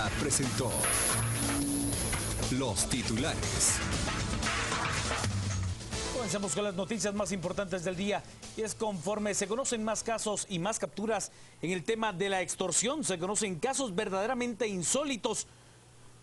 Guatemala presentó los titulares. Comencemos con las noticias más importantes del día. Y es conforme se conocen más casos y más capturas en el tema de la extorsión, se conocen casos verdaderamente insólitos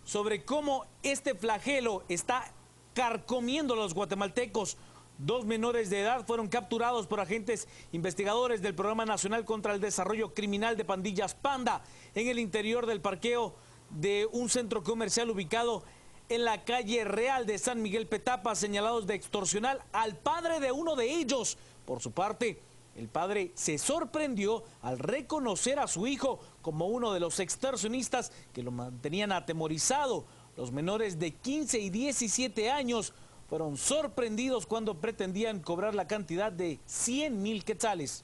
sobre cómo este flagelo está carcomiendo a los guatemaltecos. 2 menores de edad fueron capturados por agentes investigadores del Programa Nacional contra el Desarrollo Criminal de Pandillas Panda en el interior del parqueo de un centro comercial ubicado en la calle Real de San Miguel Petapa, señalados de extorsionar al padre de uno de ellos. Por su parte, el padre se sorprendió al reconocer a su hijo como uno de los extorsionistas que lo mantenían atemorizado. Los menores de 15 y 17 años fueron sorprendidos cuando pretendían cobrar la cantidad de 100,000 quetzales.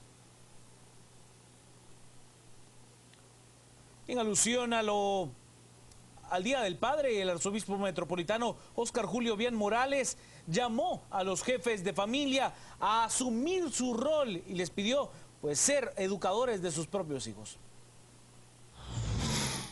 En alusión al Día del Padre, el arzobispo metropolitano Óscar Julio Bian Morales llamó a los jefes de familia a asumir su rol y les pidió ser educadores de sus propios hijos.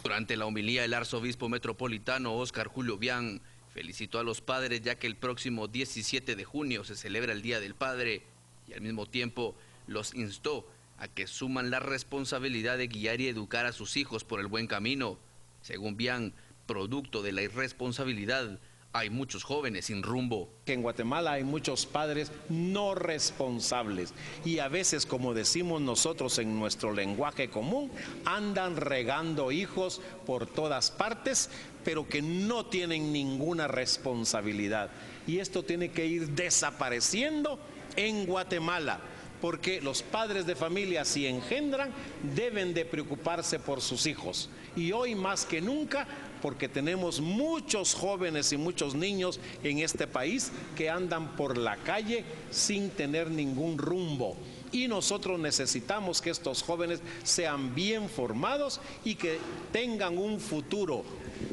Durante la homilía, el arzobispo metropolitano Óscar Julio Bian felicitó a los padres, ya que el próximo 17 de junio se celebra el Día del Padre, y al mismo tiempo los instó a que asuman la responsabilidad de guiar y educar a sus hijos por el buen camino. Según Bian, producto de la irresponsabilidad, hay muchos jóvenes sin rumbo. Que en Guatemala hay muchos padres no responsables y a veces, como decimos nosotros en nuestro lenguaje común, andan regando hijos por todas partes, pero que no tienen ninguna responsabilidad. Y esto tiene que ir desapareciendo en Guatemala, porque los padres de familia, si engendran, deben de preocuparse por sus hijos. Y hoy más que nunca, porque tenemos muchos jóvenes y muchos niños en este país que andan por la calle sin tener ningún rumbo. Y nosotros necesitamos que estos jóvenes sean bien formados y que tengan un futuro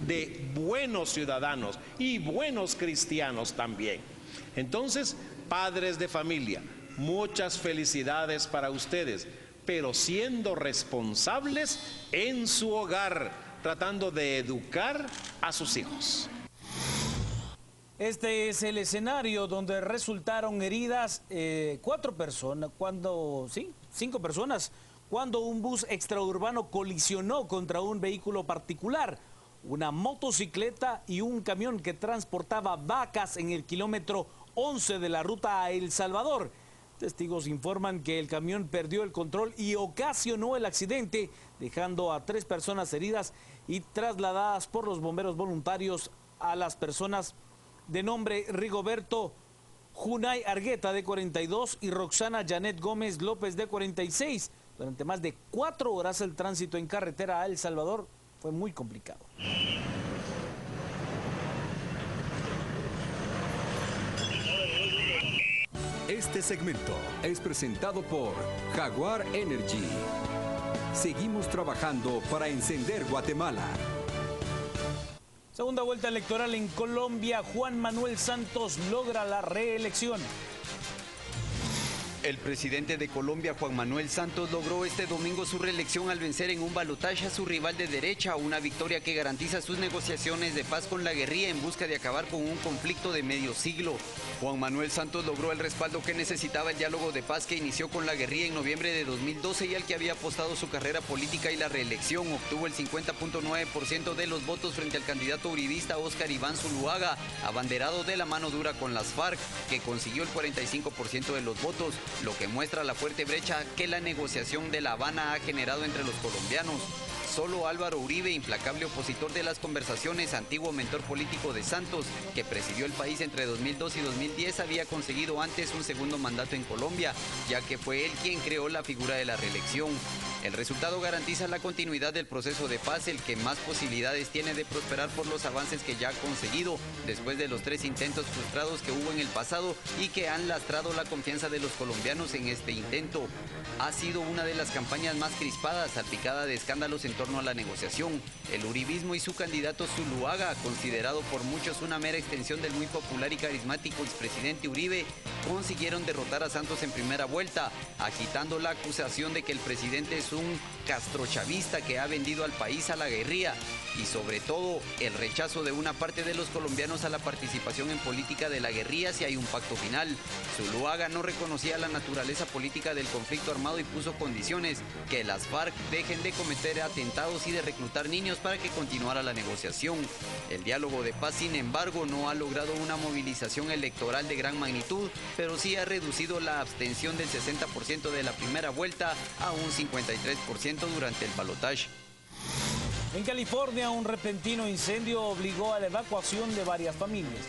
de buenos ciudadanos y buenos cristianos también. Entonces, padres de familia, muchas felicidades para ustedes, pero siendo responsables en su hogar, tratando de educar a sus hijos. Este es el escenario donde resultaron heridas 5 personas, cuando un bus extraurbano colisionó contra un vehículo particular, una motocicleta y un camión que transportaba vacas en el kilómetro 11 de la ruta a El Salvador. Testigos informan que el camión perdió el control y ocasionó el accidente, dejando a 3 personas heridas y trasladadas por los bomberos voluntarios a las personas de nombre Rigoberto Junay Argueta, de 42, y Roxana Janet Gómez López, de 46. Durante más de 4 horas el tránsito en carretera a El Salvador fue muy complicado. Este segmento es presentado por Jaguar Energy. Seguimos trabajando para encender Guatemala. Segunda vuelta electoral en Colombia. Juan Manuel Santos logra la reelección. El presidente de Colombia, Juan Manuel Santos, logró este domingo su reelección al vencer en un balotaje a su rival de derecha, una victoria que garantiza sus negociaciones de paz con la guerrilla en busca de acabar con un conflicto de medio siglo. Juan Manuel Santos logró el respaldo que necesitaba el diálogo de paz que inició con la guerrilla en noviembre de 2012 y al que había apostado su carrera política, y la reelección. Obtuvo el 50.9% de los votos frente al candidato uribista Óscar Iván Zuluaga, abanderado de la mano dura con las FARC, que consiguió el 45% de los votos, lo que muestra la fuerte brecha que la negociación de La Habana ha generado entre los colombianos. Solo Álvaro Uribe, implacable opositor de las conversaciones, antiguo mentor político de Santos, que presidió el país entre 2002 y 2010, había conseguido antes un segundo mandato en Colombia, ya que fue él quien creó la figura de la reelección. El resultado garantiza la continuidad del proceso de paz, el que más posibilidades tiene de prosperar por los avances que ya ha conseguido, después de los 3 intentos frustrados que hubo en el pasado y que han lastrado la confianza de los colombianos en este intento. Ha sido una de las campañas más crispadas, salpicada de escándalos en torno a la negociación. El uribismo y su candidato Zuluaga, considerado por muchos una mera extensión del muy popular y carismático expresidente Uribe, consiguieron derrotar a Santos en primera vuelta, agitando la acusación de que el presidente es un castrochavista que ha vendido al país a la guerrilla y sobre todo el rechazo de una parte de los colombianos a la participación en política de la guerrilla si hay un pacto final. Zuluaga no reconocía la naturaleza política del conflicto armado y puso condiciones: que las FARC dejen de cometer atentados y de reclutar niños para que continuara la negociación. El diálogo de paz, sin embargo, no ha logrado una movilización electoral de gran magnitud, pero sí ha reducido la abstención del 60% de la primera vuelta a un 53% durante el balotaje. En California, un repentino incendio obligó a la evacuación de varias familias.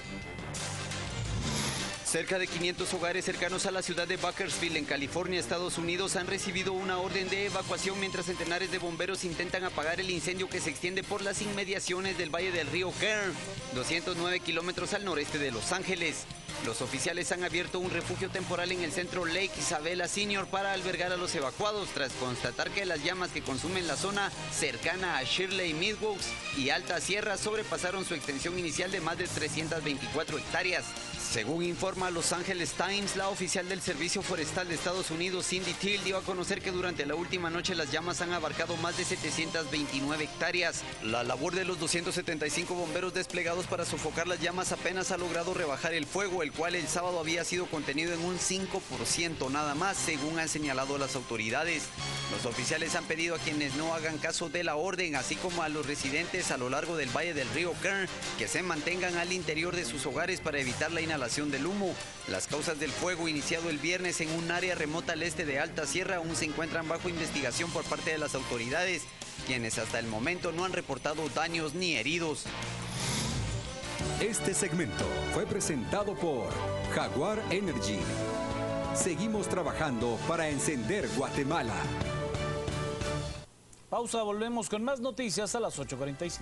Cerca de 500 hogares cercanos a la ciudad de Bakersfield, en California, Estados Unidos, han recibido una orden de evacuación mientras centenares de bomberos intentan apagar el incendio que se extiende por las inmediaciones del valle del río Kern, 209 kilómetros al noreste de Los Ángeles. Los oficiales han abierto un refugio temporal en el centro Lake Isabella Senior para albergar a los evacuados tras constatar que las llamas que consumen la zona cercana a Shirley Meadows y Alta Sierra sobrepasaron su extensión inicial de más de 324 hectáreas. Según informa Los Angeles Times, la oficial del Servicio Forestal de Estados Unidos, Cindy Teal, dio a conocer que durante la última noche las llamas han abarcado más de 729 hectáreas. La labor de los 275 bomberos desplegados para sofocar las llamas apenas ha logrado rebajar el fuego, el cual el sábado había sido contenido en un 5% nada más, según han señalado las autoridades. Los oficiales han pedido a quienes no hagan caso de la orden, así como a los residentes a lo largo del valle del río Kern, que se mantengan al interior de sus hogares para evitar la inhalación del humo. Las causas del fuego, iniciado el viernes en un área remota al este de Alta Sierra, aún se encuentran bajo investigación por parte de las autoridades, quienes hasta el momento no han reportado daños ni heridos. Este segmento fue presentado por Jaguar Energy. Seguimos trabajando para encender Guatemala. Pausa, volvemos con más noticias a las 8:45.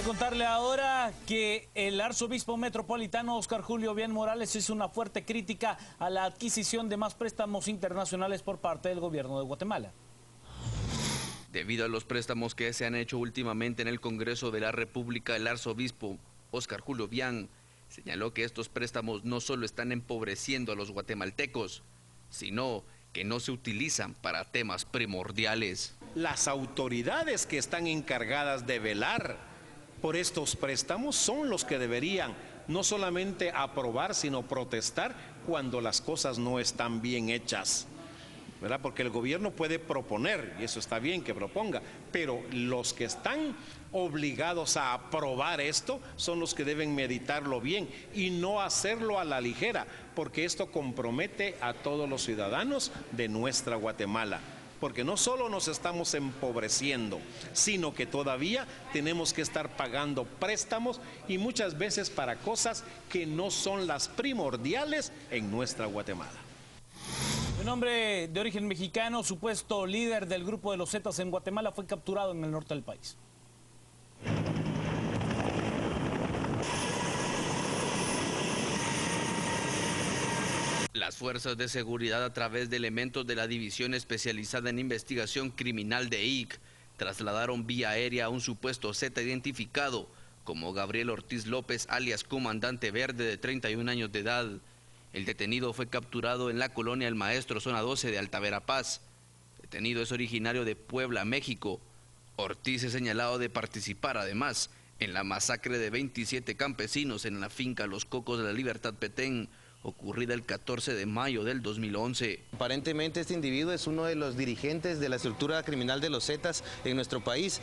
Contarle ahora que el arzobispo metropolitano Óscar Julio Obiang Morales hizo una fuerte crítica a la adquisición de más préstamos internacionales por parte del gobierno de Guatemala. Debido a los préstamos que se han hecho últimamente en el Congreso de la República, el arzobispo Óscar Julio Obiang señaló que estos préstamos no solo están empobreciendo a los guatemaltecos, sino que no se utilizan para temas primordiales. Las autoridades que están encargadas de velar por estos préstamos son los que deberían no solamente aprobar, sino protestar cuando las cosas no están bien hechas, ¿verdad? Porque el gobierno puede proponer, y eso está bien que proponga, pero los que están obligados a aprobar esto son los que deben meditarlo bien y no hacerlo a la ligera, porque esto compromete a todos los ciudadanos de nuestra Guatemala. Porque no solo nos estamos empobreciendo, sino que todavía tenemos que estar pagando préstamos y muchas veces para cosas que no son las primordiales en nuestra Guatemala. Un hombre de origen mexicano, supuesto líder del grupo de los Zetas en Guatemala, fue capturado en el norte del país. Las fuerzas de seguridad, a través de elementos de la División Especializada en Investigación Criminal de IC, trasladaron vía aérea a un supuesto Zeta identificado como Gabriel Ortiz López, alias Comandante Verde, de 31 años de edad. El detenido fue capturado en la colonia El Maestro, zona 12 de Alta Verapaz. El detenido es originario de Puebla, México. Ortiz es señalado de participar, además, en la masacre de 27 campesinos en la finca Los Cocos de la Libertad Petén, ocurrida el 14 de mayo del 2011. Aparentemente este individuo es uno de los dirigentes de la estructura criminal de los Zetas en nuestro país.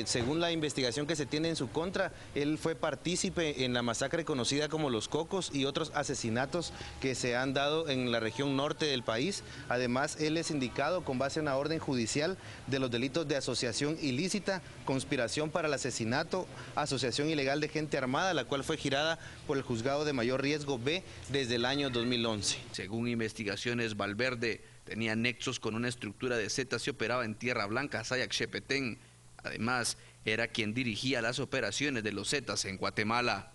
Según la investigación que se tiene en su contra, él fue partícipe en la masacre conocida como Los Cocos y otros asesinatos que se han dado en la región norte del país. Además, él es indicado con base en una orden judicial de los delitos de asociación ilícita, conspiración para el asesinato, asociación ilegal de gente armada, la cual fue girada por el juzgado de mayor riesgo B desde el año 2011. Según investigaciones, Valverde tenía nexos con una estructura de Zetas y operaba en Tierra Blanca, Sayac-Xepetén. Además, era quien dirigía las operaciones de los Zetas en Guatemala.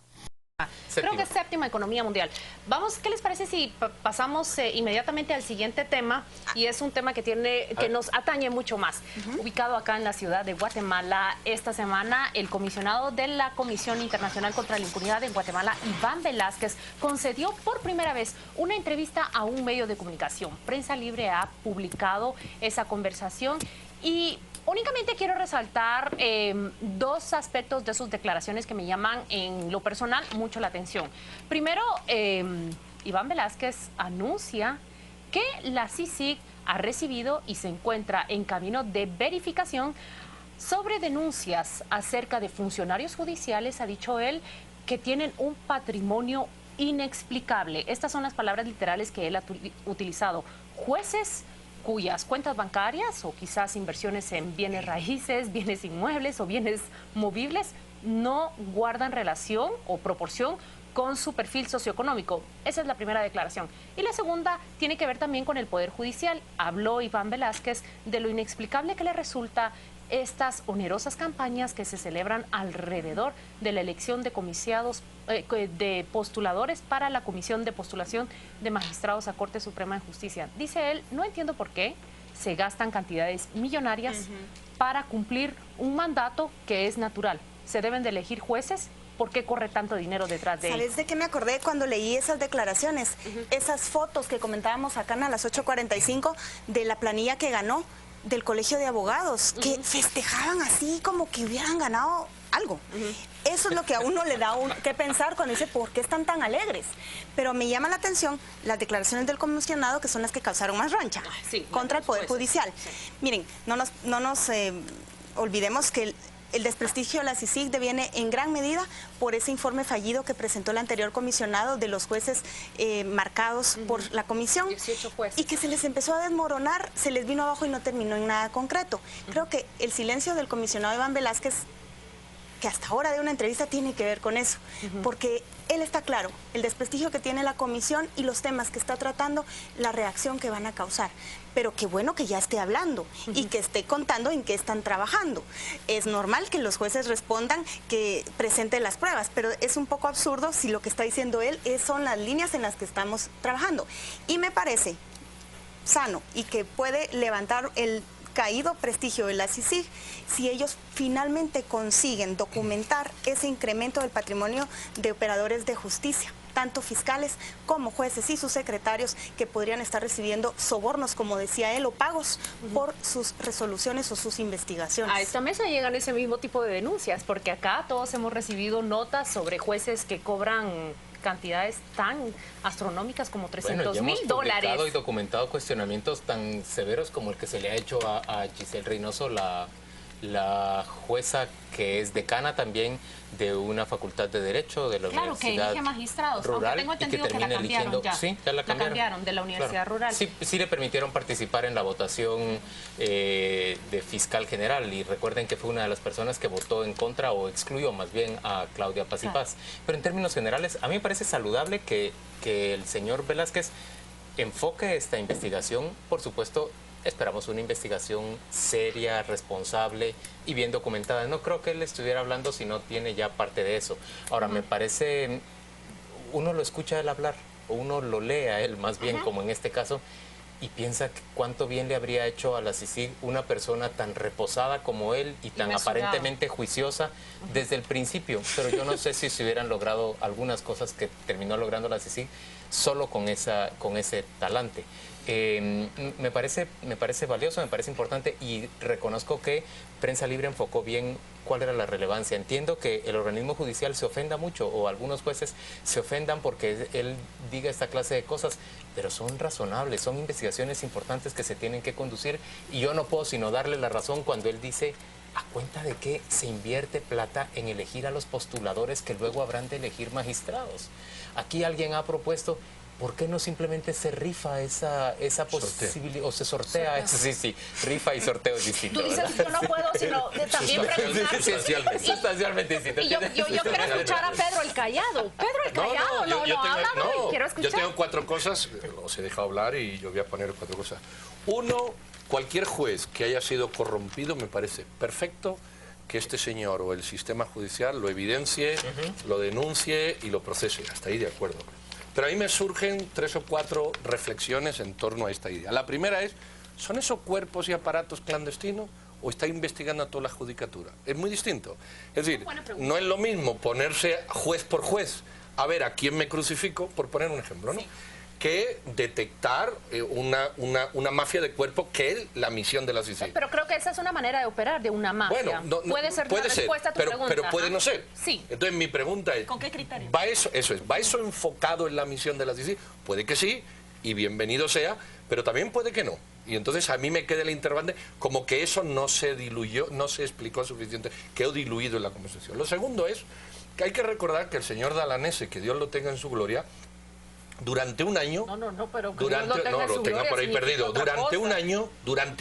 Creo que es séptima economía mundial. Vamos, ¿qué les parece si pasamos inmediatamente al siguiente tema? Y es un tema que nos atañe mucho más. Ubicado acá en la ciudad de Guatemala, esta semana el comisionado de la Comisión Internacional contra la Impunidad en Guatemala, Iván Velázquez, concedió por primera vez una entrevista a un medio de comunicación. Prensa Libre ha publicado esa conversación y únicamente quiero resaltar dos aspectos de sus declaraciones que me llaman en lo personal mucho la atención. Primero, Iván Velázquez anuncia que la CICIG ha recibido y se encuentra en camino de verificación sobre denuncias acerca de funcionarios judiciales, ha dicho él, que tienen un patrimonio inexplicable. Estas son las palabras literales que él ha utilizado. Jueces cuyas cuentas bancarias o quizás inversiones en bienes raíces, bienes inmuebles o bienes movibles no guardan relación o proporción con su perfil socioeconómico. Esa es la primera declaración. Y la segunda tiene que ver también con el Poder Judicial. Habló Iván Velázquez de lo inexplicable que le resulta estas onerosas campañas que se celebran alrededor de la elección de de postuladores para la Comisión de Postulación de Magistrados a Corte Suprema de Justicia. Dice él, no entiendo por qué se gastan cantidades millonarias para cumplir un mandato que es natural. Se deben de elegir jueces. ¿Por qué corre tanto dinero detrás de él? ¿Sabes de qué me acordé cuando leí esas declaraciones? Esas fotos que comentábamos acá a las 8:45 de la planilla que ganó del Colegio de Abogados, que festejaban así como que hubieran ganado algo. Eso es lo que a uno le da que pensar cuando dice, ¿por qué están tan alegres? Pero me llama la atención las declaraciones del comisionado, que son las que causaron más roncha contra el Poder Judicial. Miren, no nos olvidemos que el desprestigio de la CICIG deviene en gran medida por ese informe fallido que presentó el anterior comisionado de los jueces marcados por la comisión 18 jueces. Y que se les empezó a desmoronar, se les vino abajo y no terminó en nada concreto. Creo que el silencio del comisionado Iván Velázquez, que hasta ahora de una entrevista, tiene que ver con eso, porque él está claro, el desprestigio que tiene la comisión y los temas que está tratando, la reacción que van a causar. Pero qué bueno que ya esté hablando y que esté contando en qué están trabajando. Es normal que los jueces respondan, que presenten las pruebas, pero es un poco absurdo si lo que está diciendo él son las líneas en las que estamos trabajando. Y me parece sano y que puede levantar el caído prestigio de la CICIG si ellos finalmente consiguen documentar ese incremento del patrimonio de operadores de justicia, tanto fiscales como jueces y sus secretarios, que podrían estar recibiendo sobornos, como decía él, o pagos por sus resoluciones o sus investigaciones. A esta mesa llegan ese mismo tipo de denuncias, porque acá todos hemos recibido notas sobre jueces que cobran cantidades tan astronómicas como $300,000. Hemos publicado y documentado cuestionamientos tan severos como el que se le ha hecho a Giselle Reynoso, la jueza que es decana también de una facultad de Derecho de la Universidad que elige magistrados, Rural, aunque tengo entendido que la cambiaron ya. Sí, ya la cambiaron de la Universidad Rural. Sí le permitieron participar en la votación de fiscal general, y recuerden que fue una de las personas que votó en contra o excluyó más bien a Claudia Paz y Paz. Pero en términos generales, a mí me parece saludable que el señor Velázquez enfoque esta investigación. Por supuesto, esperamos una investigación seria, responsable y bien documentada. No creo que él estuviera hablando si no tiene ya parte de eso. Ahora, me parece, uno lo escucha a él hablar, o uno lo lee a él más bien, como en este caso, y piensa que cuánto bien le habría hecho a la CICIG una persona tan reposada como él y tan aparentemente juiciosa desde el principio. Pero yo no sé si se hubieran logrado algunas cosas que terminó logrando la CICIG solo con ese talante. Me parece valioso, me parece importante, y reconozco que Prensa Libre enfocó bien cuál era la relevancia. Entiendo que el organismo judicial se ofenda mucho, o algunos jueces se ofendan porque él diga esta clase de cosas, pero son razonables, son investigaciones importantes que se tienen que conducir, y yo no puedo sino darle la razón cuando él dice: ¿a cuenta de qué se invierte plata en elegir a los postuladores que luego habrán de elegir magistrados? Aquí alguien ha propuesto, ¿por qué no simplemente se rifa esa posibilidad, o se sortea? Sí, rifa y sorteo es distinto. Tú dices, yo no puedo sino también preguntar. Sustancialmente distinto. Y yo quiero escuchar a Pedro el Callado. Pedro el Callado, quiero escuchar. Yo tengo 4 cosas, os he dejado hablar y yo voy a poner 4 cosas. Uno, cualquier juez que haya sido corrompido me parece perfecto que este señor o el sistema judicial lo evidencie, lo denuncie y lo procese. Hasta ahí de acuerdo. Pero a mí me surgen 3 o 4 reflexiones en torno a esta idea. La primera es, ¿son esos cuerpos y aparatos clandestinos o está investigando a toda la judicatura? Es muy distinto. Es decir, no es lo mismo ponerse juez por juez a ver a quién me crucifico, por poner un ejemplo, ¿no? Sí. Que detectar una mafia de cuerpo, que es la misión de la CICIG. Pero creo que esa es una manera de operar de una mafia. Bueno, puede ser una respuesta a tu pregunta. Pero puede no ser. Sí. Entonces mi pregunta es, ¿con qué criterio? ¿Va eso enfocado en la misión de la CICIG? Puede que sí, y bienvenido sea, pero también puede que no. Y entonces a mí me queda el interrogante como que eso no se diluyó, no se explicó suficiente, quedó diluido en la conversación. Lo segundo es que hay que recordar que el señor Dalanese, que Dios lo tenga en su gloria, durante un año, pero lo tenga por ahí perdido. Durante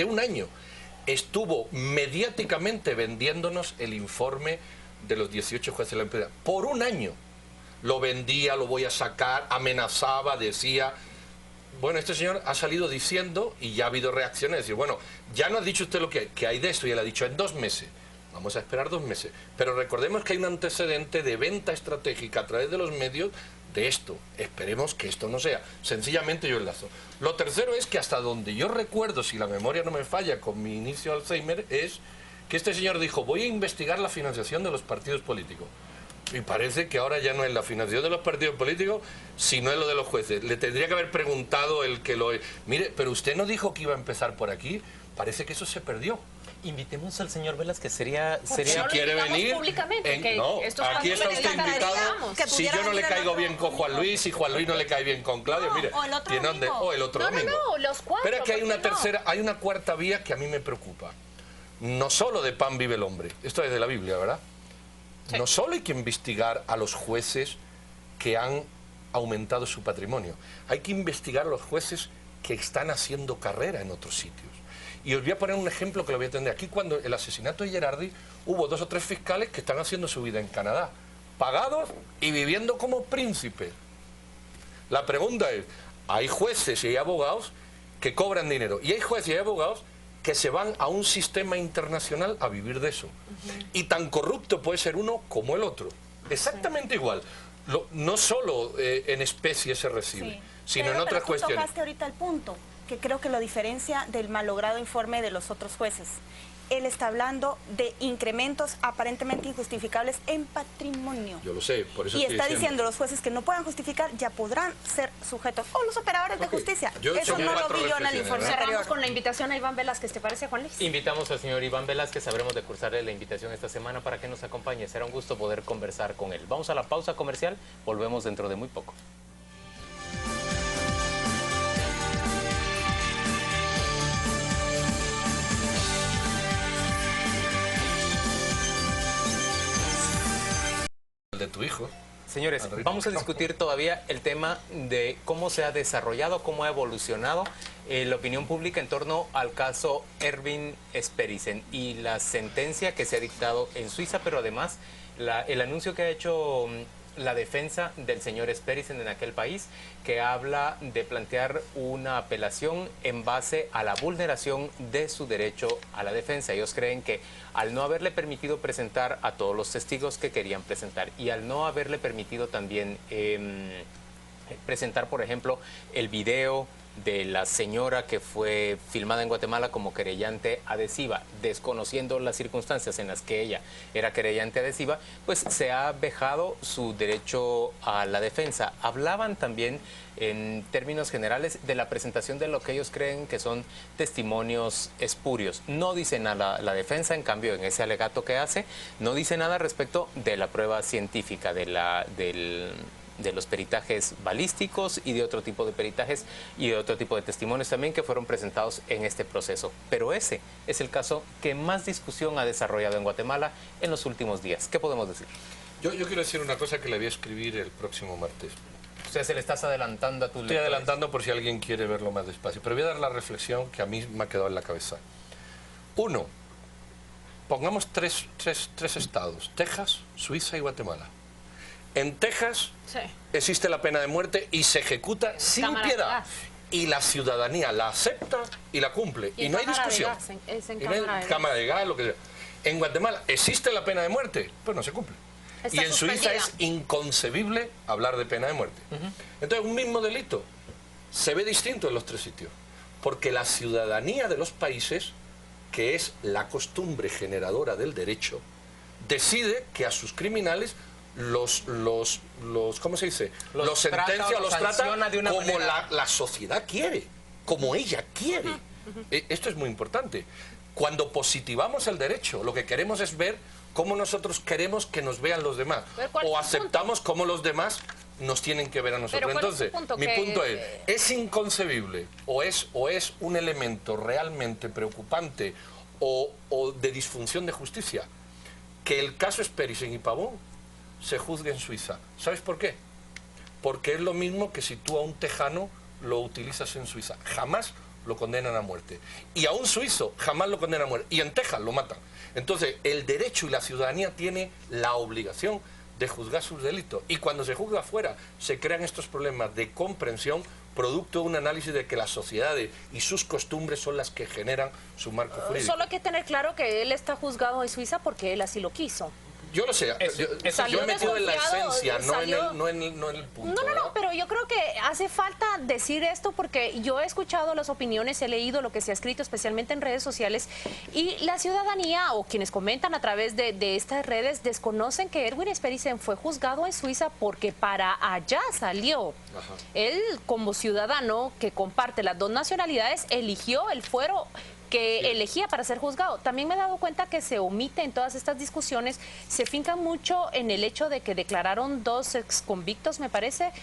un año estuvo mediáticamente vendiéndonos el informe de los 18 jueces de la empresa. Por un año lo vendía, lo voy a sacar, amenazaba, decía. Bueno, este señor ha salido diciendo, y ya ha habido reacciones, decir, bueno, ya no ha dicho usted lo que hay de esto, y él ha dicho en 2 meses. Vamos a esperar 2 meses. Pero recordemos que hay un antecedente de venta estratégica a través de los medios de esto. Esperemos que esto no sea. Sencillamente yo enlazo. Lo tercero es que hasta donde yo recuerdo, si la memoria no me falla con mi inicio de Alzheimer, es que este señor dijo, voy a investigar la financiación de los partidos políticos. Y parece que ahora ya no es la financiación de los partidos políticos, sino es lo de los jueces. Le tendría que haber preguntado el que lo... Mire, pero usted no dijo que iba a empezar por aquí. Parece que eso se perdió. Invitemos al señor Velas, que sería... Si quiere venir... No, aquí está usted invitado. Si yo no le caigo bien con Juan Luis, si Juan Luis no le cae bien con Claudio, mire, o el otro domingo. Los 4. Pero es que hay una tercera, hay una cuarta vía que a mí me preocupa. No solo de pan vive el hombre, esto es de la Biblia, ¿verdad? Sí. No solo hay que investigar a los jueces que han aumentado su patrimonio, hay que investigar a los jueces que están haciendo carrera en otros sitios. Y os voy a poner un ejemplo que lo voy a entender. Aquí, cuando el asesinato de Gerardi, hubo 2 o 3 fiscales que están haciendo su vida en Canadá, pagados y viviendo como príncipes. La pregunta es, hay jueces y hay abogados que cobran dinero, y hay jueces y hay abogados que se van a un sistema internacional a vivir de eso. Y tan corrupto puede ser uno como el otro. Exactamente igual. No solo en especie se recibe, sino en otras cuestiones. Tú tocaste ahorita el punto, que creo que lo diferencia del malogrado informe de los otros jueces. Él está hablando de incrementos aparentemente injustificables en patrimonio. Yo lo sé, por eso y está diciendo los jueces que no puedan justificar ya podrán ser sujetos, o los operadores de justicia. Eso no lo vi yo en el informe. Cerramos con la invitación a Iván Velázquez, ¿te parece, Juan Luis? Invitamos al señor Iván Velázquez, sabremos de cursarle la invitación esta semana para que nos acompañe. Será un gusto poder conversar con él. Vamos a la pausa comercial, volvemos dentro de muy poco. De tu hijo. Señores, vamos a discutir todavía el tema de cómo se ha desarrollado, cómo ha evolucionado la opinión pública en torno al caso Erwin Sperrisen y la sentencia que se ha dictado en Suiza, pero además el anuncio que ha hecho la defensa del señor Sperrisen en aquel país, que habla de plantear una apelación en base a la vulneración de su derecho a la defensa. Ellos creen que al no haberle permitido presentar a todos los testigos que querían presentar y al no haberle permitido también presentar, por ejemplo, el video de la señora que fue filmada en Guatemala como querellante adhesiva, desconociendo las circunstancias en las que ella era querellante adhesiva, pues se ha vejado su derecho a la defensa. Hablaban también en términos generales de la presentación de lo que ellos creen que son testimonios espurios. No dice nada la defensa, en cambio, en ese alegato que hace, no dice nada respecto de la prueba científica, de los peritajes balísticos y de otro tipo de peritajes y de otro tipo de testimonios también que fueron presentados en este proceso. Pero ese es el caso que más discusión ha desarrollado en Guatemala en los últimos días. ¿Qué podemos decir? Yo quiero decir una cosa que le voy a escribir el próximo martes. O sea, se le estás adelantando a tu lectores. Estoy adelantando por si alguien quiere verlo más despacio. Pero voy a dar la reflexión que a mí me ha quedado en la cabeza. 1. Pongamos tres estados, Texas, Suiza y Guatemala. En Texas existe la pena de muerte y se ejecuta sin piedad. Y la ciudadanía la acepta y la cumple. Y no hay discusión. Es en cámara de gas, lo que sea. En Guatemala existe la pena de muerte, pero no se cumple. Y en Suiza es inconcebible hablar de pena de muerte. Entonces, un mismo delito se ve distinto en los tres sitios, porque la ciudadanía de los países, que es la costumbre generadora del derecho, decide que a sus criminales ¿cómo se dice? Los sentencia o los trata como la sociedad quiere, como ella quiere. Esto es muy importante. Cuando positivamos el derecho, lo que queremos es ver cómo nosotros queremos que nos vean los demás, o aceptamos cómo los demás nos tienen que ver a nosotros. Entonces, mi punto es inconcebible o es un elemento realmente preocupante o de disfunción de justicia que el caso Sperisen y Pavón se juzgue en Suiza. ¿Sabes por qué? Porque es lo mismo que si tú a un tejano lo utilizas en Suiza. Jamás lo condenan a muerte. Y a un suizo jamás lo condenan a muerte. Y en Texas lo matan. Entonces, el derecho y la ciudadanía tiene la obligación de juzgar sus delitos. Y cuando se juzga afuera, se crean estos problemas de comprensión producto de un análisis de que las sociedades y sus costumbres son las que generan su marco jurídico. Solo hay que tener claro que él está juzgado en Suiza porque él así lo quiso. Yo lo sé, yo he metido en la esencia, no en el punto. No, pero yo creo que hace falta decir esto porque yo he escuchado las opiniones, he leído lo que se ha escrito, especialmente en redes sociales, y la ciudadanía o quienes comentan a través de estas redes desconocen que Erwin Sperisen fue juzgado en Suiza porque para allá salió. Ajá. Él, como ciudadano que comparte las dos nacionalidades, eligió el fuero que elegía para ser juzgado. También me he dado cuenta que se omite en todas estas discusiones, se finca mucho en el hecho de que declararon 2 exconvictos, me parece,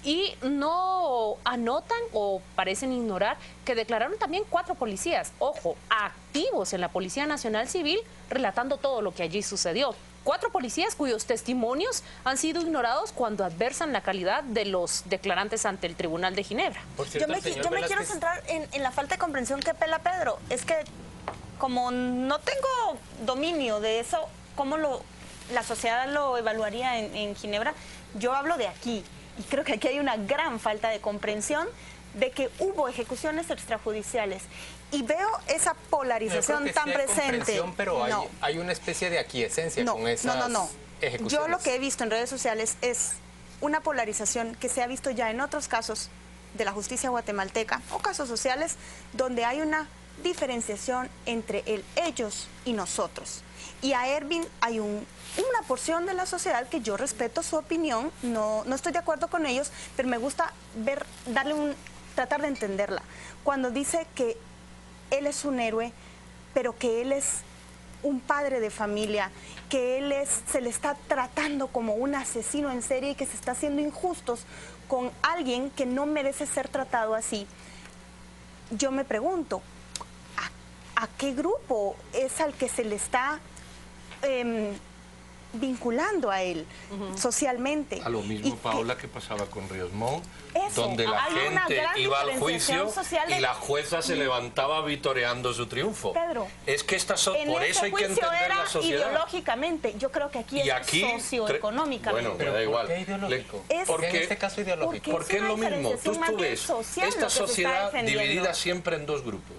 y no anotan o parecen ignorar que declararon también 4 policías, ojo, activos en la Policía Nacional Civil, relatando todo lo que allí sucedió. 4 policías cuyos testimonios han sido ignorados cuando adversan la calidad de los declarantes ante el Tribunal de Ginebra. Yo me quiero centrar en la falta de comprensión que pela Pedro. Es que como no tengo dominio de eso, cómo la sociedad lo evaluaría en Ginebra, yo hablo de aquí. Y creo que aquí hay una gran falta de comprensión de que hubo ejecuciones extrajudiciales. Y veo esa polarización tan presente. Pero hay una especie de aquiescencia con esas ejecuciones. Yo lo que he visto en redes sociales es una polarización que se ha visto ya en otros casos de la justicia guatemalteca o casos sociales donde hay una diferenciación entre el ellos y nosotros. Y a Erwin hay una porción de la sociedad que yo respeto su opinión, no estoy de acuerdo con ellos, pero me gusta tratar de entenderla. Cuando dice que él es un héroe, pero que él es un padre de familia, que se le está tratando como un asesino en serie y que se está haciendo injustos con alguien que no merece ser tratado así. Yo me pregunto, ¿a qué grupo es al que se le está vinculando a él socialmente? A lo mismo, Paola, que pasaba con Ríos Montt, donde la gente iba al juicio y la jueza se levantaba vitoreando su triunfo. Pedro, es que por eso hay que entender la sociedad. Ideológicamente, yo creo que aquí es socioeconómicamente. Bueno, me da igual. ¿Por qué ideológico? Porque en este caso ideológico. Porque es lo mismo. Tú ves esta sociedad dividida siempre en 2 grupos.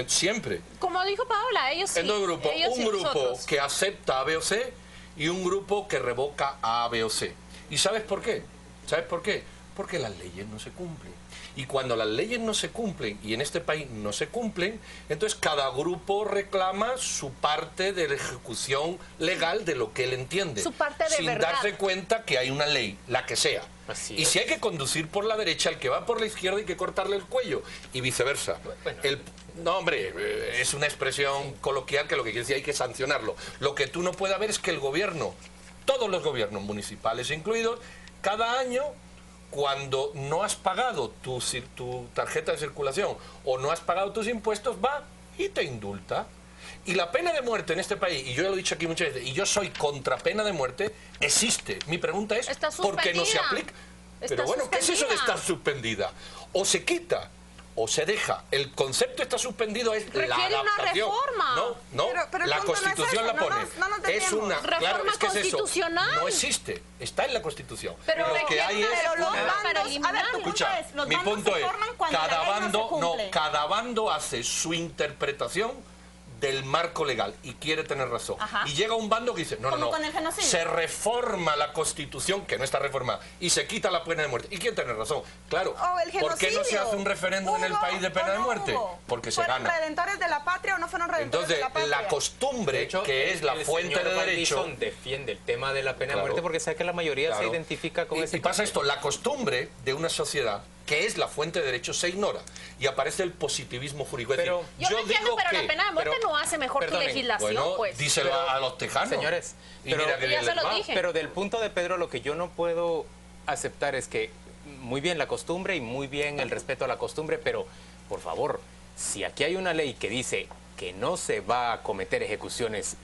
Siempre. Como dijo Paola, ellos sí. En 2 grupos. Un grupo nosotros, que acepta A, B o C y un grupo que revoca A, B o C. ¿Y sabes por qué? ¿Sabes por qué? Porque las leyes no se cumplen. Y cuando las leyes no se cumplen, y en este país no se cumplen, entonces cada grupo reclama su parte de la ejecución legal de lo que él entiende. Su parte de sin verdad. darse cuenta que hay una ley, la que sea. Así y es. si hay que conducir por la derecha, al que va por la izquierda hay que cortarle el cuello. Y viceversa. Bueno. No, hombre, es una expresión coloquial que lo que quiere decir hay que sancionarlo. Lo que tú no puedes ver es que el gobierno, todos los gobiernos municipales incluidos, cada año, cuando no has pagado tu tarjeta de circulación o no has pagado tus impuestos, va y te indulta. Y la pena de muerte en este país, y yo ya lo he dicho aquí muchas veces, y yo soy contra pena de muerte, existe. Mi pregunta es, ¿por qué no se aplica? Pero bueno, ¿qué es eso de estar suspendida? O se quita o se deja. El concepto está suspendido, es la adaptación. Requiere una reforma. No, pero la Constitución la pone. Es una reforma constitucional. No existe, está en la Constitución. Pero lo que hay es mi punto es, cada bando hace su interpretación del marco legal y quiere tener razón. Y llega un bando que dice, no, como con el genocidio. se reforma la Constitución, que no está reformada, y se quita la pena de muerte. ¿Y quién tiene razón? Claro, ¿por qué no se hace un referéndum en el país de pena de muerte? Porque se gana. ¿Fueron redentores de la patria o no fueron redentores Entonces, de la patria? la costumbre, de hecho, que es la fuente de derecho... defiende el tema de la pena de muerte porque sabe que la mayoría se identifica con ese... Y pasa esto, la costumbre de una sociedad que es la fuente de derechos se ignora y aparece el positivismo jurídico. Pero, yo entiendo, pero la pena de muerte no hace mejor tu legislación, bueno, pues. Díselo a los tejanos. Señores, pero del punto de Pedro lo que yo no puedo aceptar es que muy bien la costumbre y muy bien el respeto a la costumbre, pero por favor, si aquí hay una ley que dice que no se va a cometer ejecuciones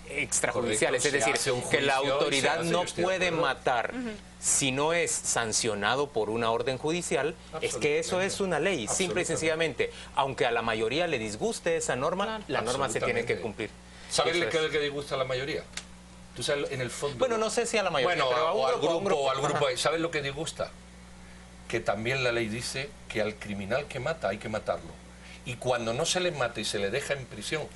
extrajudiciales, es decir, que la autoridad no puede matar si no es sancionado por una orden judicial, es que eso es una ley, simple y sencillamente. Aunque a la mayoría le disguste esa norma, la norma se tiene que cumplir. ¿Sabes qué es lo que disgusta a la mayoría? Tú sabes, en el fondo... Bueno, no sé si a la mayoría, bueno, pero a un grupo, al grupo. ¿Sabes lo que disgusta? Que también la ley dice que al criminal que mata hay que matarlo. Y cuando no se le mata y se le deja en prisión,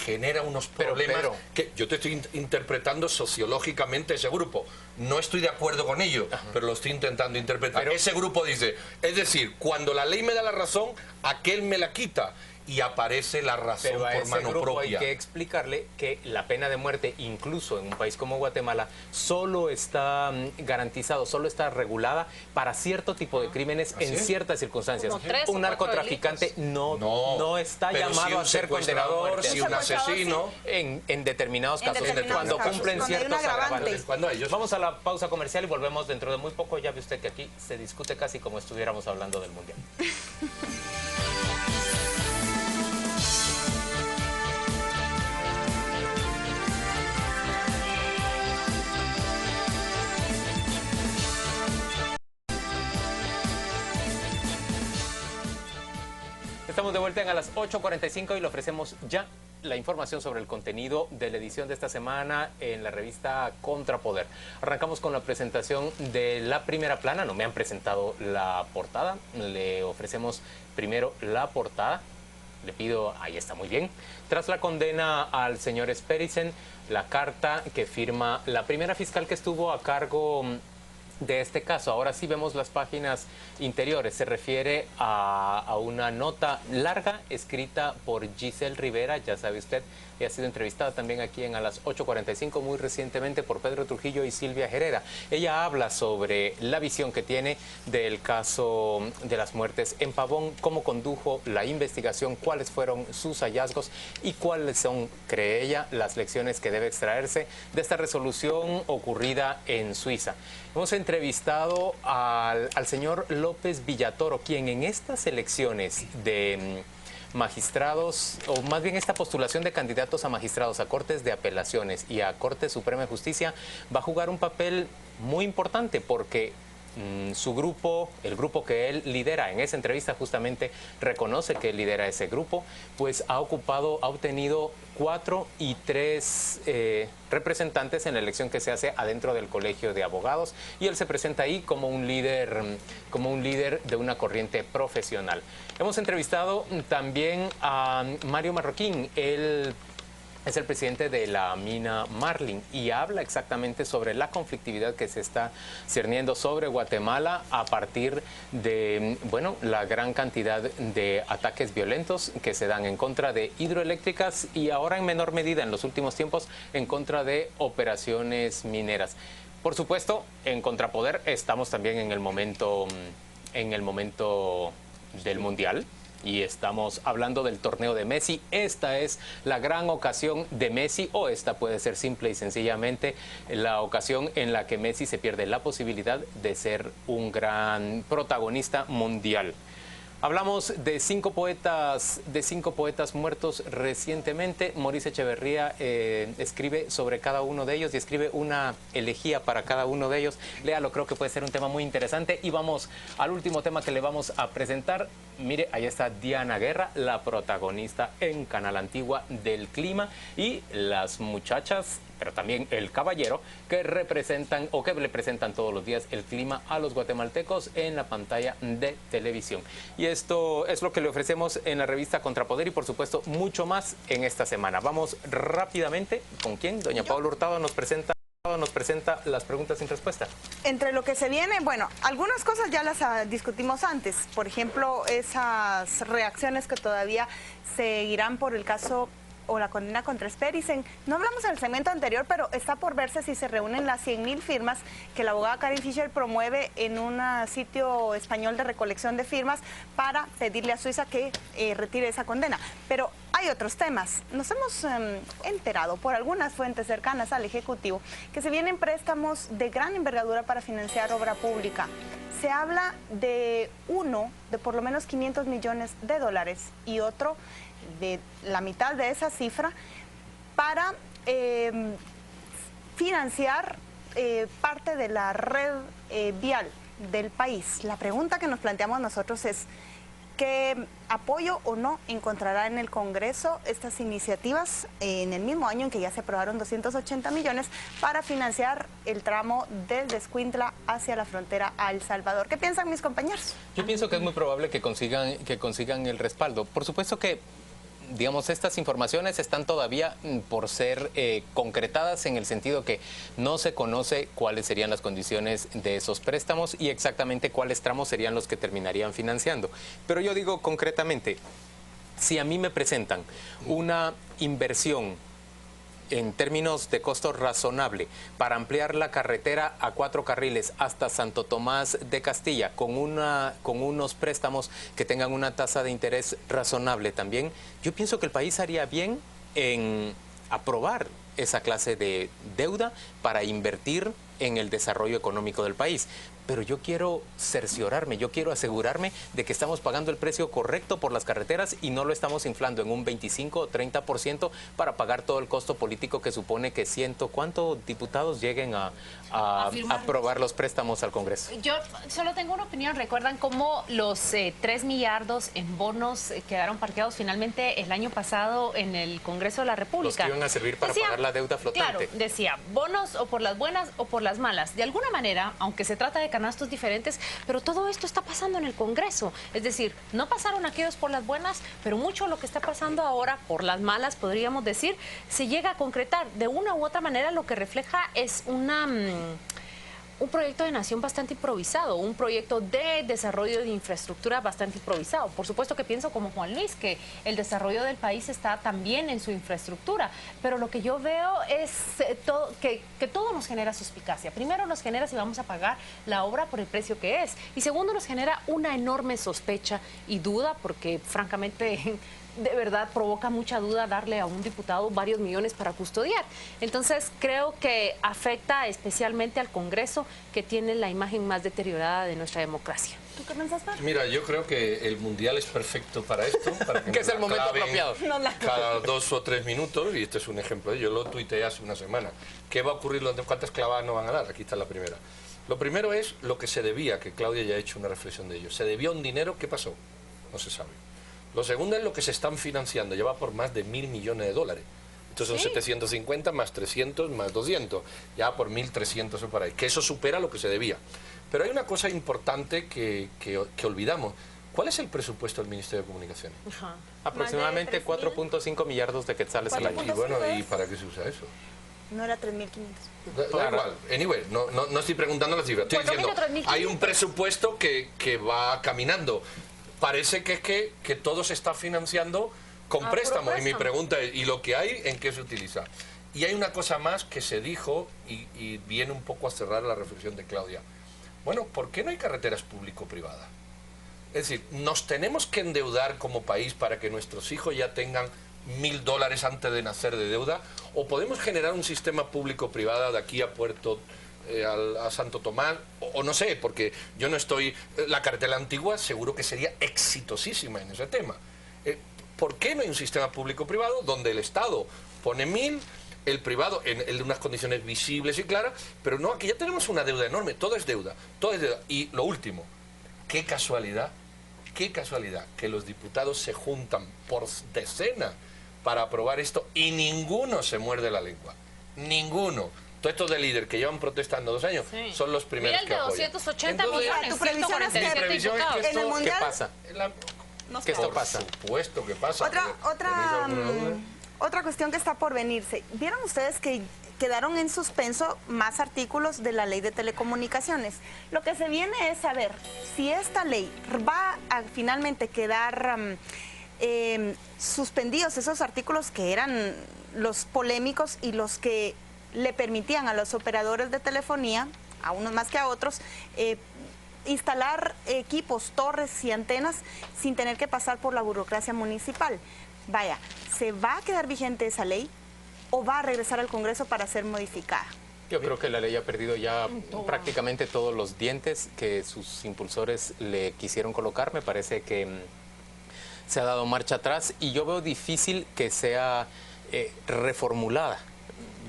genera unos problemas que yo te estoy interpretando sociológicamente ese grupo. No estoy de acuerdo con ello, pero lo estoy intentando interpretar. Ese grupo dice, es decir, cuando la ley me da la razón, aquel me la quita. Y aparece la razón por mano propia. Hay que explicarle que la pena de muerte, incluso en un país como Guatemala, solo está garantizado, solo está regulada para cierto tipo de crímenes en ciertas circunstancias. Un narcotraficante no está llamado a ser condenado a muerte. Si un asesino... En determinados casos, cuando cumplen ciertos agravantes. Vamos a la pausa comercial y volvemos dentro de muy poco. Ya ve usted que aquí se discute casi como estuviéramos hablando del Mundial. Estamos de vuelta a las 8:45 y le ofrecemos ya la información sobre el contenido de la edición de esta semana en la revista Contrapoder. Arrancamos con la presentación de la primera plana. No me han presentado la portada. Le ofrecemos primero la portada. Le pido, ahí está, muy bien. Tras la condena al señor Spericen, la carta que firma la primera fiscal que estuvo a cargo de este caso. Ahora sí vemos las páginas interiores. Se refiere a una nota larga escrita por Giselle Rivera, ya sabe usted, y ha sido entrevistada también aquí en A las 8:45 muy recientemente por Pedro Trujillo y Silvia Herrera. Ella habla sobre la visión que tiene del caso de las muertes en Pavón, cómo condujo la investigación, cuáles fueron sus hallazgos y cuáles son, cree ella, las lecciones que debe extraerse de esta resolución ocurrida en Suiza. Hemos entrevistado al señor López Villatoro, quien en estas elecciones de magistrados, o más bien esta postulación de candidatos a magistrados a Cortes de Apelaciones y a Corte Suprema de Justicia, va a jugar un papel muy importante porque su grupo, el grupo que él lidera, en esa entrevista justamente reconoce que él lidera ese grupo, pues ha obtenido 4 y 3 representantes en la elección que se hace adentro del Colegio de Abogados, y él se presenta ahí como un líder de una corriente profesional. Hemos entrevistado también a Mario Marroquín. Él es el presidente de la mina Marlin y habla exactamente sobre la conflictividad que se está cerniendo sobre Guatemala a partir de, bueno, la gran cantidad de ataques violentos que se dan en contra de hidroeléctricas y ahora en menor medida en los últimos tiempos en contra de operaciones mineras. Por supuesto, en Contrapoder estamos también en el momento del Mundial. Y estamos hablando del torneo de Messi. Esta es la gran ocasión de Messi, o esta puede ser simple y sencillamente la ocasión en la que Messi se pierde la posibilidad de ser un gran protagonista mundial. Hablamos de cinco poetas muertos recientemente. Maurice Echeverría escribe sobre cada uno de ellos y escribe una elegía para cada uno de ellos. Léalo, creo que puede ser un tema muy interesante. Y vamos al último tema que le vamos a presentar. Mire, ahí está Diana Guerra, la protagonista en Canal Antigua del clima y las muchachas pero también El Caballero, que representan o que le presentan todos los días el clima a los guatemaltecos en la pantalla de televisión. Y esto es lo que le ofrecemos en la revista Contrapoder y por supuesto mucho más en esta semana. Vamos rápidamente, ¿con quién? Doña Paula Hurtado nos presenta las preguntas sin respuesta. Entre lo que se viene, bueno, algunas cosas ya las discutimos antes. Por ejemplo, esas reacciones que todavía seguirán por el caso o la condena contra Sperisen. No hablamos en el segmento anterior, pero está por verse si se reúnen las 100.000 firmas que la abogada Karin Fischer promueve en un sitio español de recolección de firmas para pedirle a Suiza que retire esa condena. Pero hay otros temas. Nos hemos enterado por algunas fuentes cercanas al Ejecutivo que se vienen préstamos de gran envergadura para financiar obra pública. Se habla de uno de por lo menos 500 millones de dólares y otro de la mitad de esa cifra para financiar parte de la red vial del país. La pregunta que nos planteamos nosotros es ¿qué apoyo o no encontrará en el Congreso estas iniciativas en el mismo año en que ya se aprobaron 280 millones para financiar el tramo desde Escuintla hacia la frontera a El Salvador? ¿Qué piensan mis compañeros? Yo pienso que es muy probable que consigan el respaldo. Por supuesto que digamos, estas informaciones están todavía por ser concretadas en el sentido que no se conoce cuáles serían las condiciones de esos préstamos y exactamente cuáles tramos serían los que terminarían financiando. Pero yo digo concretamente, si a mí me presentan una inversión en términos de costo razonable para ampliar la carretera a 4 carriles hasta Santo Tomás de Castilla con unos préstamos que tengan una tasa de interés razonable también, yo pienso que el país haría bien en aprobar esa clase de deuda para invertir en el desarrollo económico del país. Pero yo quiero cerciorarme, yo quiero asegurarme de que estamos pagando el precio correcto por las carreteras y no lo estamos inflando en un 25 o 30% para pagar todo el costo político que supone que ¿cuántos diputados lleguen a aprobar los préstamos al Congreso? Yo solo tengo una opinión. ¿Recuerdan cómo los 3 millardos en bonos quedaron parqueados finalmente el año pasado en el Congreso de la República? Los que iban a servir para pagar la deuda flotante. Claro, decía, bonos o por las buenas o por las malas. De alguna manera, aunque se trata de canastos diferentes, pero todo esto está pasando en el Congreso. Es decir, no pasaron aquellos por las buenas, pero mucho lo que está pasando ahora por las malas, podríamos decir, se llega a concretar. De una u otra manera, lo que refleja es un proyecto de nación bastante improvisado, un proyecto de desarrollo de infraestructura bastante improvisado. Por supuesto que pienso como Juan Luis, que el desarrollo del país está también en su infraestructura, pero lo que yo veo es que todo nos genera suspicacia. Primero nos genera si vamos a pagar la obra por el precio que es, y segundo nos genera una enorme sospecha y duda, porque francamente de verdad provoca mucha duda darle a un diputado varios millones para custodiar. Entonces creo que afecta especialmente al Congreso, que tiene la imagen más deteriorada de nuestra democracia. ¿Tú qué pensás, Pedro? Mira, yo creo que el Mundial es perfecto para esto. Para que es el momento apropiado. Cada 2 o 3 minutos, y este es un ejemplo. Yo lo tuiteé hace una semana. ¿Qué va a ocurrir? ¿Cuántas clavadas no van a dar? Aquí está la primera. Lo primero es lo que se debía, que Claudia ya ha hecho una reflexión de ello. Se debía un dinero, ¿qué pasó? No se sabe. Lo segundo es lo que se están financiando, ya va por más de 1.000 millones de dólares. Entonces son 750 más 300 más 200, ya por 1.300 o por ahí, que eso supera lo que se debía. Pero hay una cosa importante que olvidamos. ¿Cuál es el presupuesto del Ministerio de Comunicaciones? Aproximadamente 4.5 millardos de quetzales al año. Y bueno, ¿y para qué se usa eso? No era 3.500. Da igual. Anyway, no estoy preguntando la cifra. Estoy diciendo, hay un presupuesto que va caminando. Parece que todo se está financiando con préstamos. Y mi pregunta es, ¿y lo que hay en qué se utiliza? Y hay una cosa más que se dijo y viene un poco a cerrar la reflexión de Claudia. Bueno, ¿por qué no hay carreteras público-privadas? Es decir, ¿nos tenemos que endeudar como país para que nuestros hijos ya tengan $1.000 antes de nacer de deuda? ¿O podemos generar un sistema público-privado de aquí a Puerto a Santo Tomás, o no sé, porque yo no estoy... La carretera antigua seguro que sería exitosísima en ese tema. ¿Por qué no hay un sistema público-privado donde el Estado pone 1.000, el privado en unas condiciones visibles y claras, pero no, aquí ya tenemos una deuda enorme, todo es deuda, todo es deuda. Y lo último, qué casualidad que los diputados se juntan por decenas para aprobar esto y ninguno se muerde la lengua. Ninguno. Todos estos de líder que llevan protestando 2 años son los primeros que apoyan. Mira el de 280 millones, tu previsión es que mi previsión es que en el mundial, ¿qué pasa? ¿Qué esto pasa? Por supuesto que pasa. Otra cuestión que está por venirse. ¿Vieron ustedes que quedaron en suspenso más artículos de la ley de telecomunicaciones? Lo que se viene es saber si esta ley va a finalmente quedar suspendidos esos artículos que eran los polémicos y los que le permitían a los operadores de telefonía, a unos más que a otros, instalar equipos, torres y antenas sin tener que pasar por la burocracia municipal. Vaya, ¿se va a quedar vigente esa ley o va a regresar al Congreso para ser modificada? Yo creo que la ley ha perdido ya prácticamente todos los dientes que sus impulsores le quisieron colocar. Me parece que se ha dado marcha atrás y yo veo difícil que sea reformulada.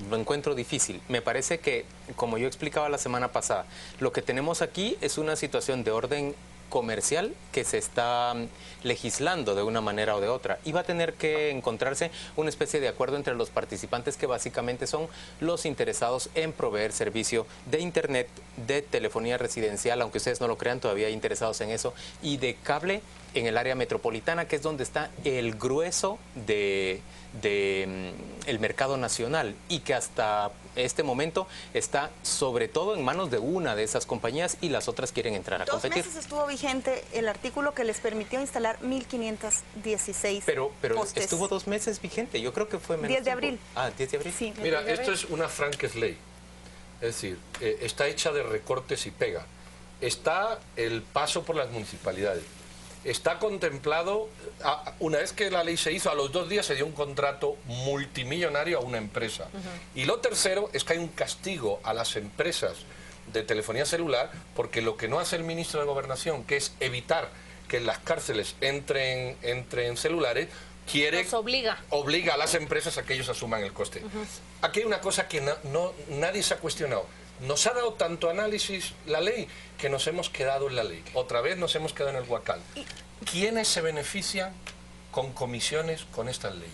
Lo encuentro difícil. Me parece que, como yo explicaba la semana pasada, lo que tenemos aquí es una situación de orden comercial que se está legislando de una manera o de otra y va a tener que encontrarse una especie de acuerdo entre los participantes que básicamente son los interesados en proveer servicio de internet, de telefonía residencial, aunque ustedes no lo crean, todavía hay interesados en eso, y de cable en el área metropolitana, que es donde está el grueso de el mercado nacional y que hasta este momento está sobre todo en manos de una de esas compañías y las otras quieren entrar a competir. 2 meses estuvo vigente el artículo que les permitió instalar 1.516 pero postes. Estuvo 2 meses vigente, yo creo que fue menos 10 de tiempo. abril. Ah, 10 de abril. Sí. Mira, esto es una Frankenstein. Es decir, está hecha de recortes y pega. Está el paso por las municipalidades. Está contemplado, una vez que la ley se hizo, a los 2 días se dio un contrato multimillonario a una empresa. Y lo tercero es que hay un castigo a las empresas de telefonía celular, porque lo que no hace el ministro de Gobernación, que es evitar que en las cárceles entren celulares, obliga a las empresas a que ellos asuman el coste. Aquí hay una cosa que nadie se ha cuestionado. Nos ha dado tanto análisis la ley que nos hemos quedado en la ley. Otra vez nos hemos quedado en el huacal. ¿Quiénes se benefician con comisiones con estas leyes?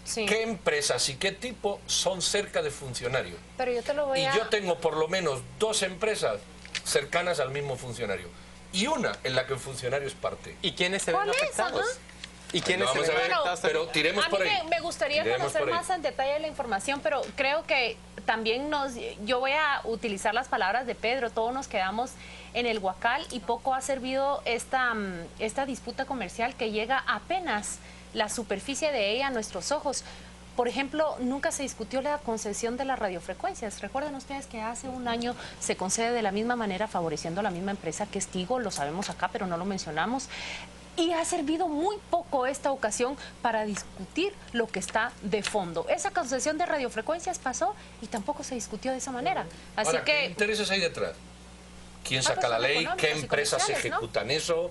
Sí. ¿Qué empresas y qué tipo son cerca de funcionarios? Pero yo te lo voy yo tengo por lo menos 2 empresas cercanas al mismo funcionario. Y una en la que el funcionario es parte. ¿Y quiénes se ven afectados? ¿Y quiénes se ven afectados? Pero tiremos por ahí. A mí me gustaría conocer más en detalle la información, pero creo que también yo voy a utilizar las palabras de Pedro. Todos nos quedamos en el huacal y poco ha servido esta disputa comercial que llega apenas la superficie de ella a nuestros ojos. Por ejemplo, nunca se discutió la concesión de las radiofrecuencias. Recuerden ustedes que hace un año se concede de la misma manera, favoreciendo a la misma empresa que es Tigo. Lo sabemos acá, pero no lo mencionamos. Y ha servido muy poco esta ocasión para discutir lo que está de fondo. Esa concesión de radiofrecuencias pasó y tampoco se discutió de esa manera. Así Ahora, que... ¿qué intereses hay detrás? ¿Quién saca la ley? ¿Qué empresas ejecutan eso?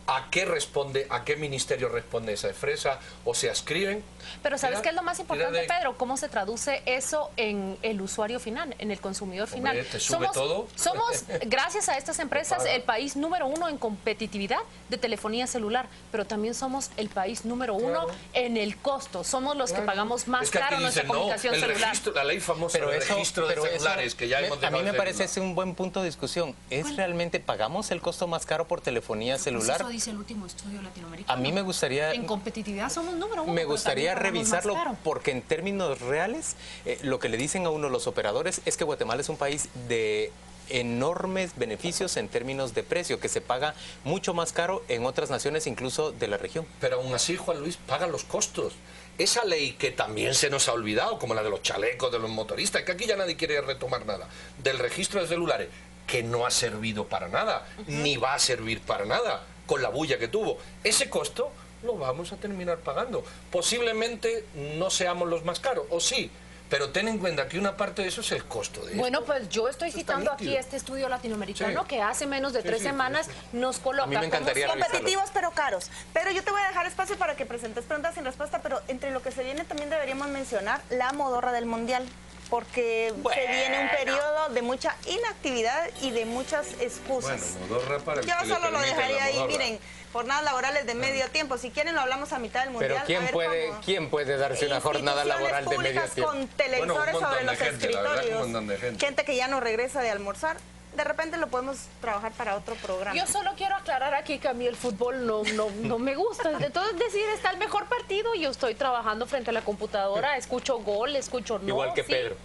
¿A qué responde, a qué ministerio responde esa empresa? ¿O se ascriben? Pero ¿sabes qué es lo más importante, Pedro? ¿Cómo se traduce eso en el usuario final, en el consumidor final? ¿Te sube todo? Somos, gracias a estas empresas, el país número 1 en competitividad de telefonía celular, pero también somos el país número 1 en el costo. Somos los que pagamos más caro nuestra comunicación celular. Registro, la ley famosa del registro de celulares, que ya hemos dejado. A mí me parece ese un buen punto de discusión. ¿Es realmente pagamos el costo más caro por telefonía celular? Eso dice el último estudio latinoamericano. A mí me gustaría... En competitividad somos número 1. Me gustaría revisarlo porque en términos reales lo que le dicen a uno los operadores es que Guatemala es un país de enormes beneficios en términos de precio, que se paga mucho más caro en otras naciones, incluso de la región. Pero aún así, Juan Luis, pagan los costos. Esa ley que también se nos ha olvidado, como la de los chalecos, de los motoristas, que aquí ya nadie quiere retomar nada, del registro de celulares, que no ha servido para nada, ni va a servir para nada, con la bulla que tuvo. Ese costo lo vamos a terminar pagando. Posiblemente no seamos los más caros, o sí, pero ten en cuenta que una parte de eso es el costo de Bueno, pues yo estoy citando aquí este estudio latinoamericano que hace menos de 3 semanas nos coloca. A mí me encantaría competitivos pero caros. Pero yo te voy a dejar espacio para que presentes preguntas sin respuesta, pero entre lo que se viene también deberíamos mencionar la modorra del Mundial. porque se viene un periodo de mucha inactividad y de muchas excusas. Bueno, modorra para el Yo que le solo lo permiten dejaría la ahí, modorra. miren, jornadas laborales de medio tiempo. Si quieren lo hablamos a mitad del mundial. Pero ¿quién puede darse una jornada laboral de medio tiempo? Con televisores sobre los escritorios. Gente que ya no regresa de almorzar. De repente lo podemos trabajar para otro programa. Yo solo quiero aclarar aquí que a mí el fútbol no me gusta. Entonces decir, está el mejor partido, yo estoy trabajando frente a la computadora, escucho gol, escucho no. Igual que sí. Pedro.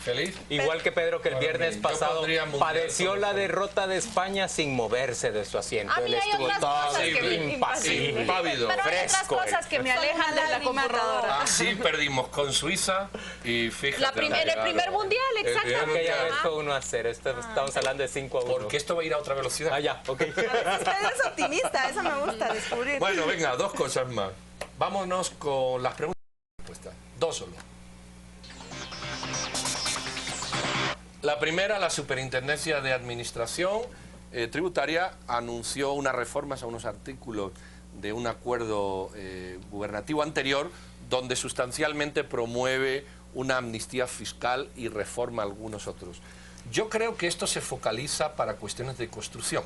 ¿Feliz? Igual que Pedro, que el viernes pasado padeció la derrota de España sin moverse de su asiento. A mí Él hay estuvo otras todo cosas que me impasible, impávido. Pero hay otras fresco. cosas que me alejan de la computadora. Así perdimos con Suiza y fíjate. En el primer mundial, exactamente. Aquella vez fue 1-0, estamos hablando de 5-1. Porque esto va a ir a otra velocidad. Ah, ya, ok. Usted es optimista, eso me gusta descubrir. Bueno, venga, dos cosas más. Vámonos con las preguntas y respuestas. Dos solo. La primera, la Superintendencia de Administración Tributaria anunció unas reformas a unos artículos de un acuerdo gubernativo anterior donde sustancialmente promueve una amnistía fiscal y reforma algunos otros. Yo creo que esto se focaliza para cuestiones de construcción,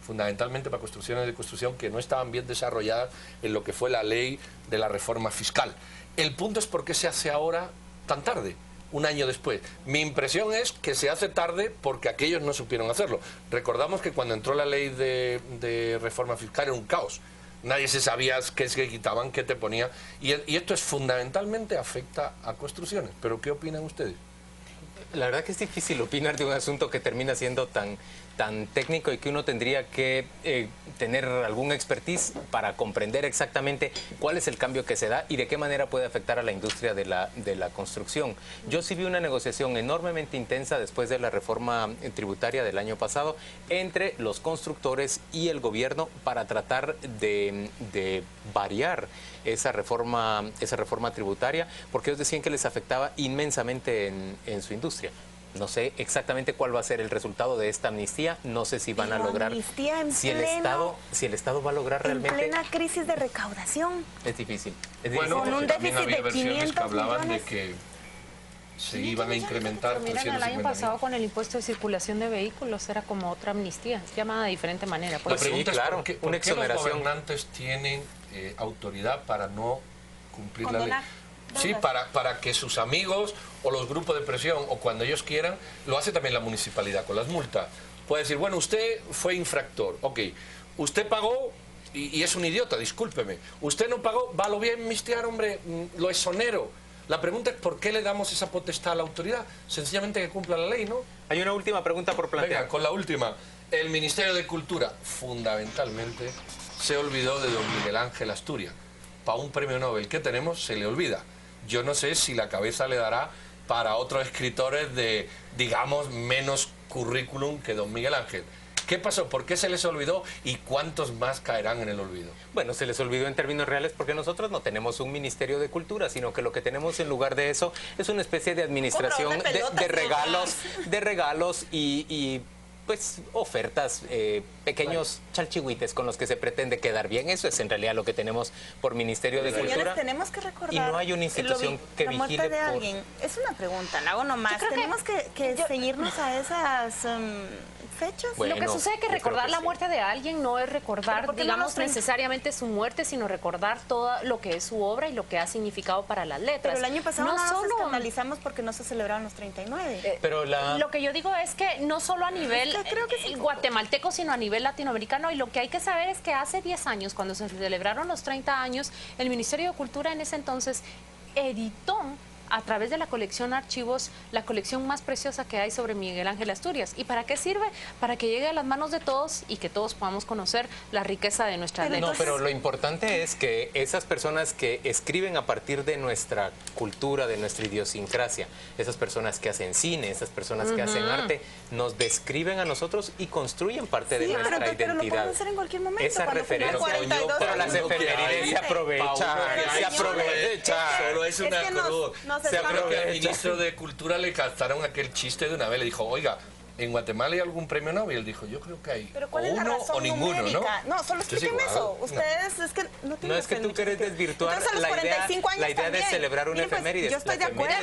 fundamentalmente para construcciones de construcción que no estaban bien desarrolladas en lo que fue la ley de la reforma fiscal. El punto es por qué se hace ahora tan tarde, un año después. Mi impresión es que se hace tarde porque aquellos no supieron hacerlo. Recordamos que cuando entró la ley de reforma fiscal era un caos. Nadie se sabía qué se quitaban, qué te ponía. Y esto es fundamentalmente afecta a construcciones. ¿Pero qué opinan ustedes? La verdad que es difícil opinar de un asunto que termina siendo tan técnico y que uno tendría que tener algún expertise para comprender exactamente cuál es el cambio que se da y de qué manera puede afectar a la industria de la construcción. Yo sí vi una negociación enormemente intensa después de la reforma tributaria del año pasado entre los constructores y el gobierno para tratar de variar esa reforma tributaria, porque ellos decían que les afectaba inmensamente en su industria. No sé exactamente cuál va a ser el resultado de esta amnistía, no sé si van a lograr, si el Estado va a lograr realmente... En plena crisis de recaudación. Es difícil. Bueno, con un también déficit había de versiones 500 que hablaban millones. de que se iban a incrementar. Miren, el año pasado con el impuesto de circulación de vehículos era como otra amnistía, llamada de diferente manera. La pregunta es claro, ¿por qué los gobernantes tienen autoridad para no cumplir la ley? Sí, para que sus amigos o los grupos de presión o cuando ellos quieran, lo hace también la municipalidad con las multas. Puede decir, bueno, usted fue infractor, ok, usted pagó y es un idiota, discúlpeme. Usted no pagó, va, lo voy a amnistiar, hombre, lo exonero. La pregunta es ¿por qué le damos esa potestad a la autoridad? Sencillamente que cumpla la ley, ¿no? Hay una última pregunta por plantear. Venga, con la última. El Ministerio de Cultura, fundamentalmente, se olvidó de don Miguel Ángel Asturias. Para un premio Nobel que tenemos, se le olvida. Yo no sé si la cabeza le dará para otros escritores de, digamos, menos currículum que don Miguel Ángel. ¿Qué pasó? ¿Por qué se les olvidó? ¿Y cuántos más caerán en el olvido? Bueno, se les olvidó en términos reales porque nosotros no tenemos un Ministerio de Cultura, sino que lo que tenemos en lugar de eso es una especie de administración de regalos y pues ofertas, pequeños chalchihuites con los que se pretende quedar bien. Eso es en realidad lo que tenemos por Ministerio de Cultura. Señores, tenemos que recordar. Y no hay una institución que la vigile muerte de alguien. Es una pregunta, la hago nomás. Tenemos que ceñirnos a esas fechas. Bueno, lo que sucede es que recordar la muerte de alguien no es recordar, digamos, necesariamente su muerte, sino recordar todo lo que es su obra y lo que ha significado para las letras. Pero el año pasado no solo nos escandalizamos porque no se celebraron los 39. Pero lo que yo digo es que no solo a nivel guatemalteco, sino a nivel latinoamericano. Y lo que hay que saber es que hace 10 años, cuando se celebraron los 30 años, el Ministerio de Cultura en ese entonces editó a través de la colección Archivos, la colección más preciosa que hay sobre Miguel Ángel Asturias. ¿Y para qué sirve? Para que llegue a las manos de todos y que todos podamos conocer la riqueza de nuestras letras. No, pero lo importante es que esas personas que escriben a partir de nuestra cultura, de nuestra idiosincrasia, esas personas que hacen cine, esas personas que hacen arte, nos describen a nosotros y construyen parte de nuestra identidad. Pero lo podemos hacer en cualquier momento. Esa referencia, pero las efemérides se aprovechan, Solo es una cruz. No Se creo que al ministro de Cultura le captaron aquel chiste de una vez, le dijo, oiga, ¿En Guatemala hay algún premio Nobel? Dijo, yo creo que hay. Pero ¿cuál o es la uno razón o ninguno, numérica? ¿no? No, solo explíquenme eso. Ustedes es que no tienen. No es que tú quieres desvirtuar la idea de celebrar una efeméride. Yo estoy de acuerdo.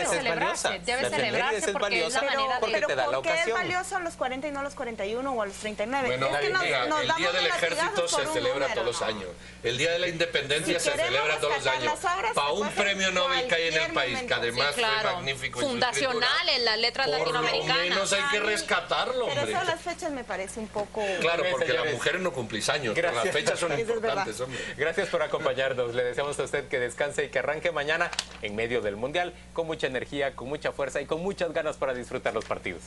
Debe celebrarse porque es la manera de... Pero ¿por qué es valioso a los 40 y no a los 41 o a los 39? Bueno, es que el Día del Ejército se celebra todos los años. El Día de la Independencia se celebra todos los años. Para un premio Nobel que hay en el país, que además fue magnífico. Fundacional en las letras latinoamericanas. Por lo menos hay que rescatarlo, hombre. Pero eso las fechas me parece un poco... Claro, porque las mujeres no cumplís años, pero las fechas son importantes, hombre. Gracias por acompañarnos. Le deseamos a usted que descanse y que arranque mañana en medio del Mundial con mucha energía, con mucha fuerza y con muchas ganas para disfrutar los partidos.